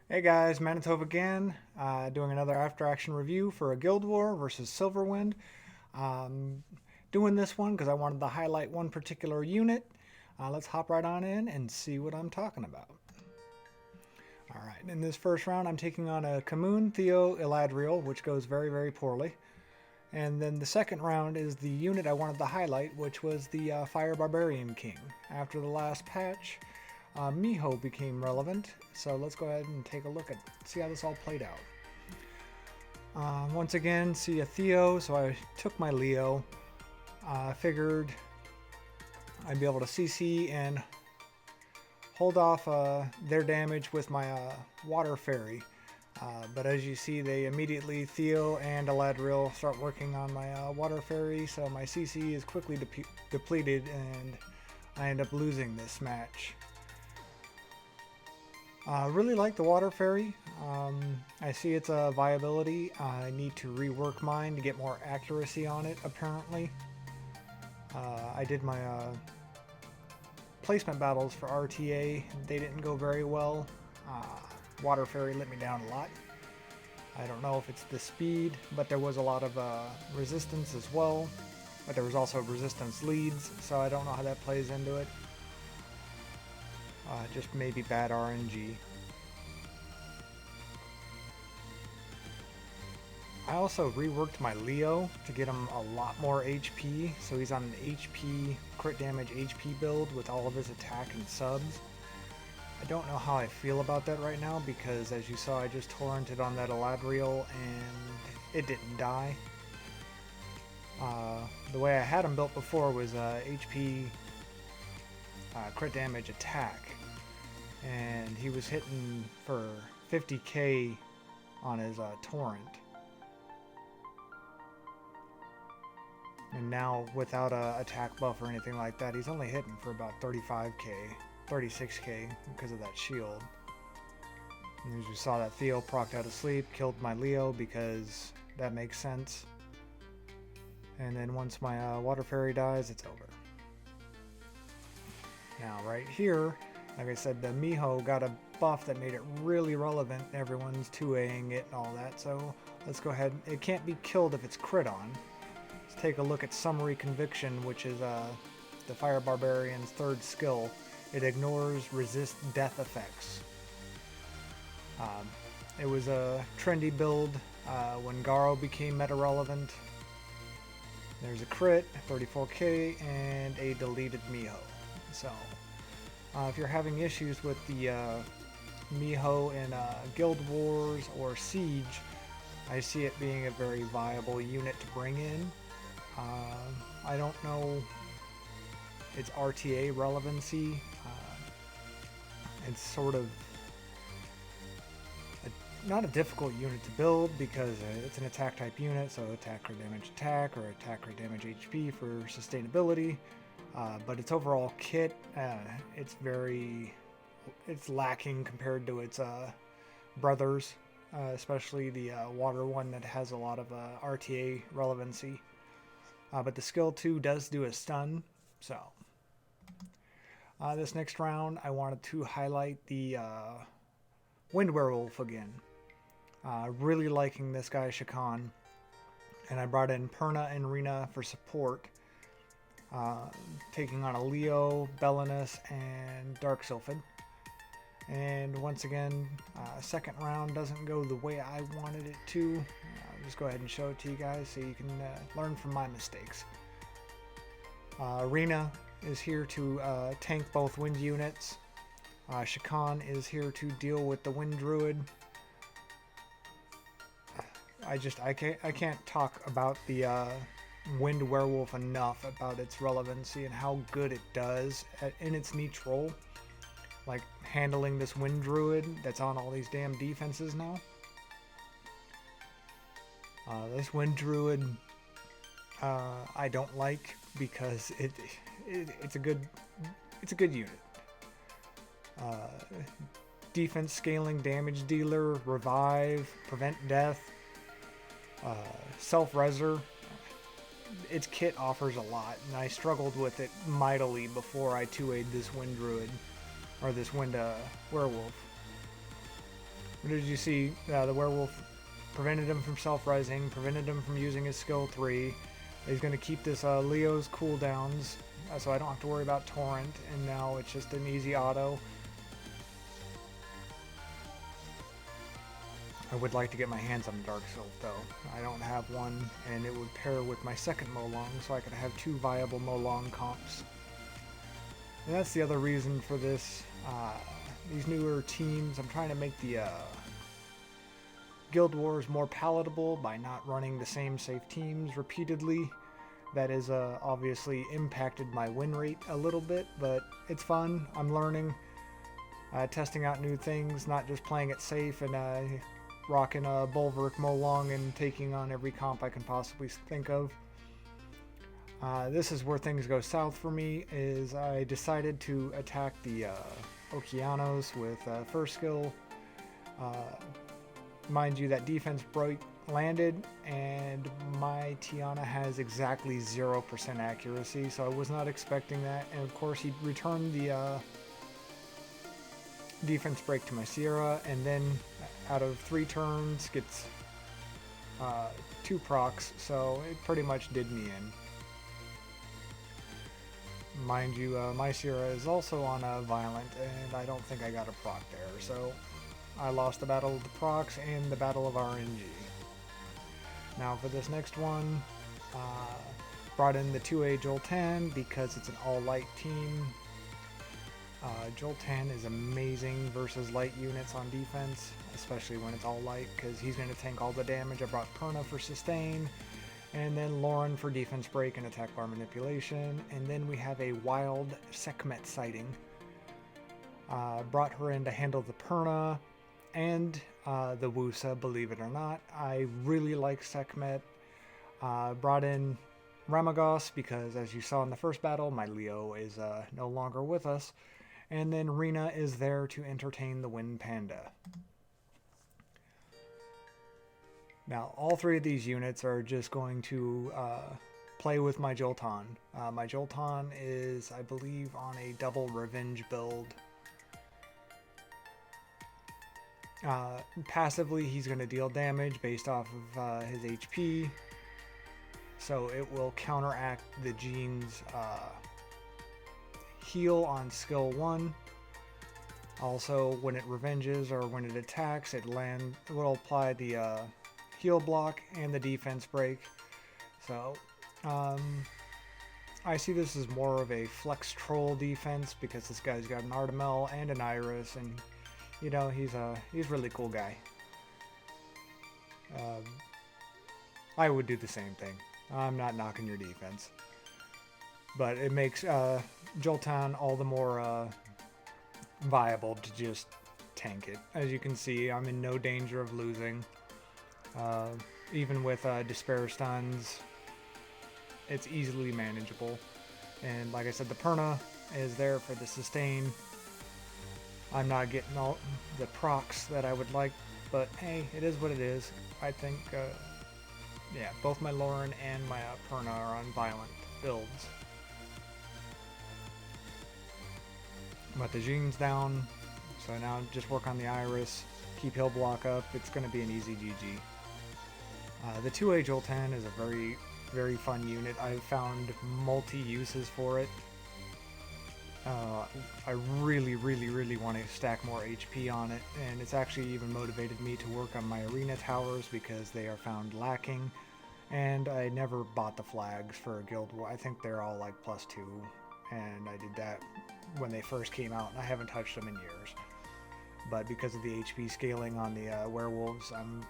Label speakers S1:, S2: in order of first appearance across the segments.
S1: Hey guys, Manitoba again, doing another after action review for a Guild War versus Silverwind. Um, Doing this one because I wanted to highlight one particular unit. Let's hop right on in and see what I'm talking about. Alright, in this first round I'm taking on a Kamoon Theo Eladriel, which goes very, very poorly. And then the second round is the unit I wanted to highlight, which was the Fire Barbarian King. After the last patch, Miho became relevant, so let's go ahead and take a look at see how this all played out. Once again, see a Theo, so I took my Leo. Figured I'd be able to CC and hold off their damage with my Water Fairy. But as you see, they immediately, Theo and Eladriel, start working on my Water Fairy, so my CC is quickly depleted and I end up losing this match. Really like the Water Fairy. I see its viability. I need to rework mine to get more accuracy on it, apparently. I did my placement battles for RTA. They didn't go very well. Water Fairy let me down a lot. I don't know if it's the speed, but there was a lot of resistance as well. But there was also resistance leads, so I don't know how that plays into it. Just maybe bad RNG. I also reworked my Leo to get him a lot more HP, so he's on an HP, crit damage HP build with all of his attack and subs. I don't know how I feel about that right now because as you saw I just torrented on that Eladriel and it didn't die. The way I had him built before was HP crit damage attack, and he was hitting for 50k on his torrent. And now without a attack buff or anything like that, he's only hitting for about 35k, 36k because of that shield. And as you saw, that Theo procced out of sleep, killed my Leo because that makes sense. And then once my Water Fairy dies, it's over. Now right here, like I said, the Miho got a buff that made it really relevant. Everyone's 2Aing it and all that, so let's go ahead. It can't be killed if it's crit on. Let's take a look at Summary Conviction, which is the Fire Barbarian's third skill. It ignores resist death effects. It was a trendy build when Garo became meta relevant. There's a crit, 34k, and a deleted Miho. So, if you're having issues with the Miho in Guild Wars or Siege, I see it being a very viable unit to bring in. I don't know its RTA relevancy. It's sort of not a difficult unit to build because it's an attack type unit, so attack or damage attack or attack or damage HP for sustainability. But its overall kit, it's lacking compared to its brothers, especially the water one that has a lot of RTA relevancy. But the skill 2 does do a stun, so. This next round, I wanted to highlight the Wind Werewolf again. Really liking this guy, Shakan. And I brought in Perna and Rena for support. Taking on a Leo, Belinus, and Dark Sylphid. And once again, second round doesn't go the way I wanted it to. I'll just go ahead and show it to you guys so you can learn from my mistakes. Rena is here to tank both wind units. Shakan is here to deal with the Wind Druid. I can't talk about the Wind Werewolf enough about its relevancy and how good it does in its niche role. Like handling this Wind Druid that's on all these damn defenses now. This Wind Druid I don't like because it's a good unit. Defense scaling, damage dealer, revive, prevent death, self-reser. Its kit offers a lot, and I struggled with it mightily before I 2A'd this Wind Druid, or this Wind Werewolf. But as you see, the werewolf prevented him from self-rising, prevented him from using his skill 3. He's going to keep this Leo's cooldowns, so I don't have to worry about Torrent, and now it's just an easy auto. I would like to get my hands on a Dark Sylph though. I don't have one, and it would pair with my second Molong, so I could have 2 viable Molong comps. And that's the other reason for this. These newer teams, I'm trying to make the Guild Wars more palatable by not running the same safe teams repeatedly. That has obviously impacted my win rate a little bit, but it's fun. I'm learning, testing out new things, not just playing it safe and rocking a Bulwark Molong and taking on every comp I can possibly think of. This is where things go south for me, is I decided to attack the Okeanos with first skill. Mind you, that defense break landed, and my Tiana has exactly 0% accuracy, so I was not expecting that. And of course, he returned the defense break to my Sierra, and then out of 3 turns gets 2 procs, so it pretty much did me in. Mind you, my Sierra is also on a Violent, and I don't think I got a proc there, so I lost the Battle of the Procs and the Battle of RNG. Now for this next one, brought in the 2A Joltan because it's an all-light team. Joltan is amazing versus light units on defense, especially when it's all light, because he's going to tank all the damage. I brought Perna for sustain, and then Lauren for defense break and attack bar manipulation, and then we have a wild Sekmet sighting. Brought her in to handle the Perna and the Wusa, believe it or not. I really like Sekmet. Brought in Ramagos because, as you saw in the first battle, my Leo is no longer with us. And then Rena is there to entertain the Wind Panda. Now, all 3 of these units are just going to play with my Joltan. My Joltan is, I believe, on a double revenge build. Passively, he's going to deal damage based off of his HP. So it will counteract the Gene's heal on skill 1. Also, when it revenges or when it attacks, it will apply the heal block and the defense break. So I see this as more of a flex troll defense because this guy's got an Artemel and an Iris, and you know, he's a really cool guy. I would do the same thing. I'm not knocking your defense, but it makes Joltan all the more viable to just tank it. As you can see, I'm in no danger of losing. Even with Despair Stuns, it's easily manageable. And like I said, the Perna is there for the sustain. I'm not getting all the procs that I would like, but hey, it is what it is. I think, yeah, both my Lauren and my Perna are on violent builds. But the Jean's down, so now just work on the Iris, keep heal block up, it's going to be an easy GG. The 2A Joltan is a very, very fun unit. I've found multi-uses for it. I really want to stack more HP on it, and it's actually even motivated me to work on my arena towers because they are found lacking, and I never bought the flags for a Guild War. I think they're all like +2, and I did that when they first came out, and I haven't touched them in years. But because of the HP scaling on the werewolves, I'm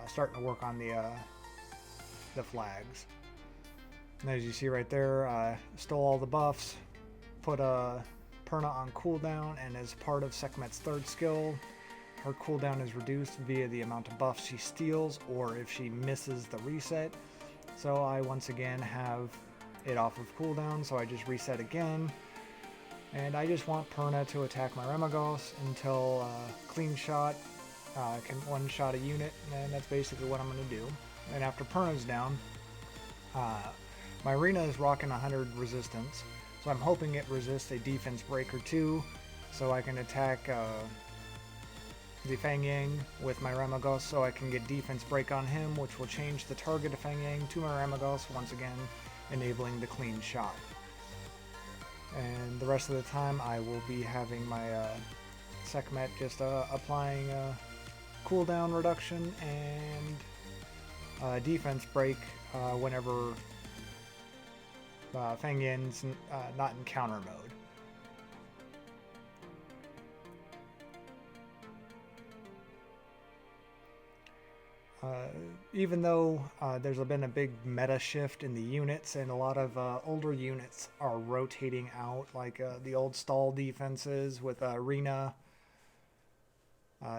S1: starting to work on the flags. And as you see right there, stole all the buffs, put Perna on cooldown, and as part of Sekmet's 3rd skill, her cooldown is reduced via the amount of buffs she steals or if she misses the reset. So I once again have it off of cooldown, so I just reset again. And I just want Perna to attack my Ramagos until clean shot can one-shot a unit, and that's basically what I'm going to do. And after Perna's down, my Rena is rocking 100 resistance, so I'm hoping it resists a defense break or 2, so I can attack the Fang Yang with my Ramagos so I can get defense break on him, which will change the target of Fang Yang to my Ramagos once again, enabling the clean shot. And the rest of the time I will be having my Sekmet just applying cooldown reduction and defense break whenever Fang Yan's not in counter mode. Even though there's been a big meta shift in the units and a lot of older units are rotating out, like the old stall defenses with Rena,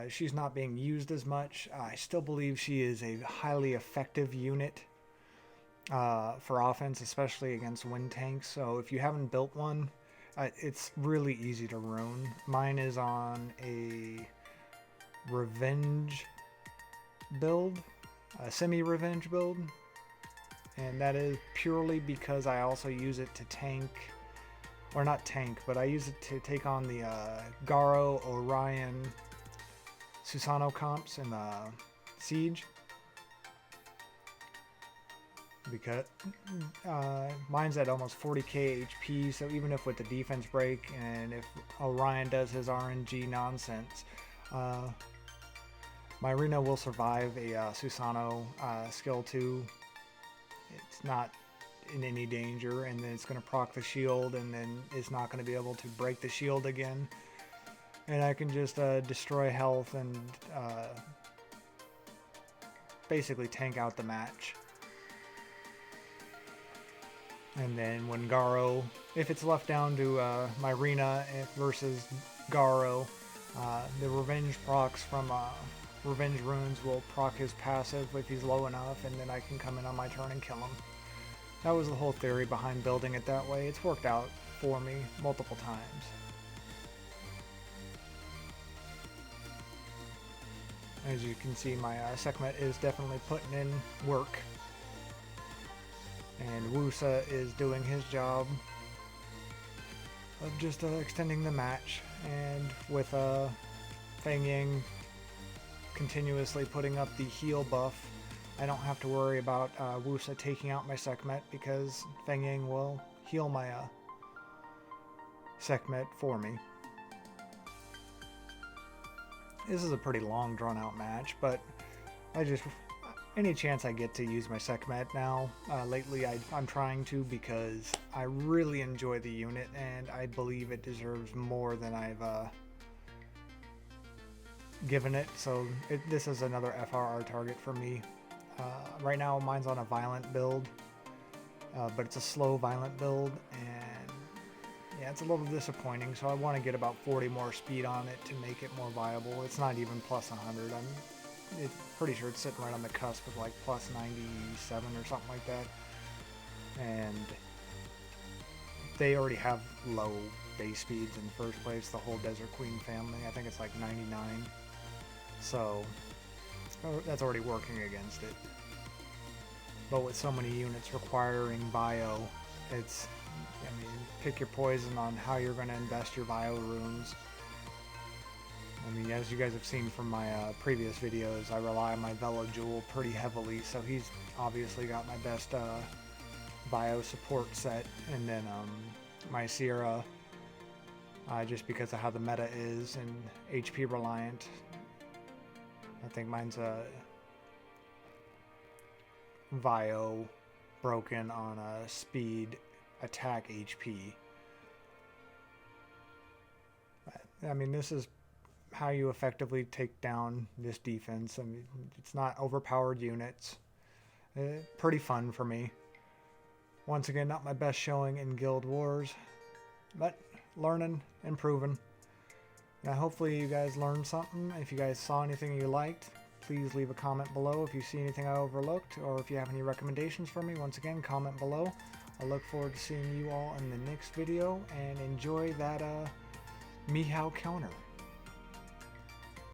S1: she's not being used as much. I still believe she is a highly effective unit for offense, especially against wind tanks. So if you haven't built one, it's really easy to ruin. Mine is on a revenge build, a semi-revenge build, and that is purely because I also use it to tank, or not tank, but I use it to take on the Garo, Orion, Susano comps in Siege, because mine's at almost 40k HP, so even if with the defense break and if Orion does his RNG nonsense, my Rena will survive a Susano skill 2. It's not in any danger, and then it's going to proc the shield, and then it's not going to be able to break the shield again. And I can just destroy health and basically tank out the match. And then when Garo, if it's left down to my Rena versus Garo, the revenge procs from Revenge Runes will proc his passive if he's low enough, and then I can come in on my turn and kill him. That was the whole theory behind building it that way. It's worked out for me multiple times. As you can see, my Sekmet is definitely putting in work. And Wusa is doing his job of just extending the match. And with Fang Yang continuously putting up the heal buff, I don't have to worry about Wusa taking out my Sekmet, because Fang Yang will heal my Sekmet for me. This is a pretty long drawn out match, but any chance I get to use my Sekmet now, lately I'm trying to, because I really enjoy the unit and I believe it deserves more than I've given it. So this is another FRR target for me. Right now mine's on a violent build, but it's a slow violent build, and yeah, it's a little disappointing. So I want to get about 40 more speed on it to make it more viable. It's not even plus 100. I'm pretty sure it's sitting right on the cusp of like plus 97 or something like that. And they already have low base speeds in the first place, the whole Desert Queen family. I think it's like 99. So that's already working against it. But with so many units requiring bio, it's, I mean, pick your poison on how you're going to invest your bio runes. I mean, as you guys have seen from my previous videos, I rely on my Velo Jewel pretty heavily, so he's obviously got my best bio support set. And then my Sierra, just because of how the meta is and HP reliant, I think mine's a Vio broken on a speed attack HP. I mean, this is how you effectively take down this defense. I mean, it's not overpowered units. Pretty fun for me. Once again, not my best showing in Guild Wars, but learning, improving. Now, hopefully you guys learned something. If you guys saw anything you liked, please leave a comment below. If you see anything I overlooked, or if you have any recommendations for me, once again, comment below. I look forward to seeing you all in the next video, and enjoy that Miho Counter.